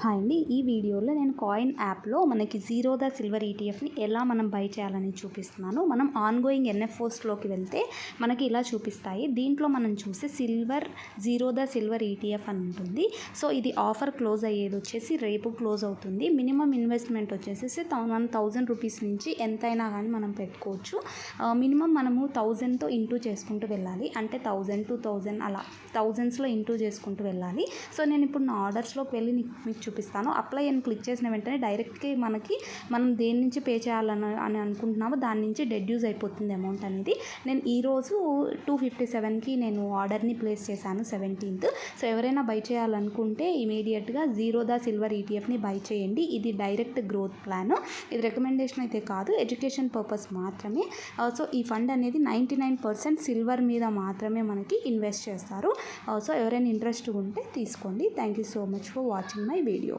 Hi అండి. ఈ వీడియోలో నేను కాయిన్ యాప్లో మనకి జీరోదా సిల్వర్ ఈటీఎఫ్ని ఎలా మనం బై చేయాలని చూపిస్తున్నాను. మనం ఆన్గోయింగ్ ఎన్ఎఫ్ఓస్లోకి వెళ్తే మనకి ఇలా చూపిస్తాయి. దీంట్లో మనం చూసి జీరోదా సిల్వర్ ఈటీఎఫ్ అని ఉంటుంది. సో ఇది ఆఫర్ క్లోజ్ అయ్యేది వచ్చేసి రేపు క్లోజ్ అవుతుంది. మినిమం ఇన్వెస్ట్మెంట్ వచ్చేసి 1000 రూపీస్ నుంచి ఎంతైనా కానీ మనం పెట్టుకోవచ్చు. మినిమం మనము 1000తో ఇంటూ చేసుకుంటూ వెళ్ళాలి. అంటే 1000 2000 అలా థౌజండ్స్లో ఇంటూ చేసుకుంటూ వెళ్ళాలి. సో నేను ఇప్పుడు నా ఆర్డర్స్లోకి వెళ్ళి మీకు చూపిస్తాను. అప్లై అని క్లిక్ చేసిన వెంటనే డైరెక్ట్గా మనం దేని నుంచి పే చేయాలని అనుకుంటున్నామో దాని నుంచి డెడ్యూస్ అయిపోతుంది అమౌంట్ అనేది. నేను ఈరోజు 257కి నేను ఆర్డర్ని ప్లేస్ చేశాను 17th. సో ఎవరైనా బై చేయాలనుకుంటే ఇమీడియట్గా జీరోదా సిల్వర్ ఈటీఎఫ్ని బై చేయండి. ఇది డైరెక్ట్ గ్రోత్ ప్లాన్. ఇది రికమెండేషన్ అయితే కాదు, ఎడ్యుకేషన్ పర్పస్ మాత్రమే. సో ఈ ఫండ్ అనేది 99% సిల్వర్ మీద మాత్రమే మనకి ఇన్వెస్ట్ చేస్తారు. సో ఎవరైనా ఇంట్రెస్ట్ ఉంటే తీసుకోండి. Thank you so much for watching my video.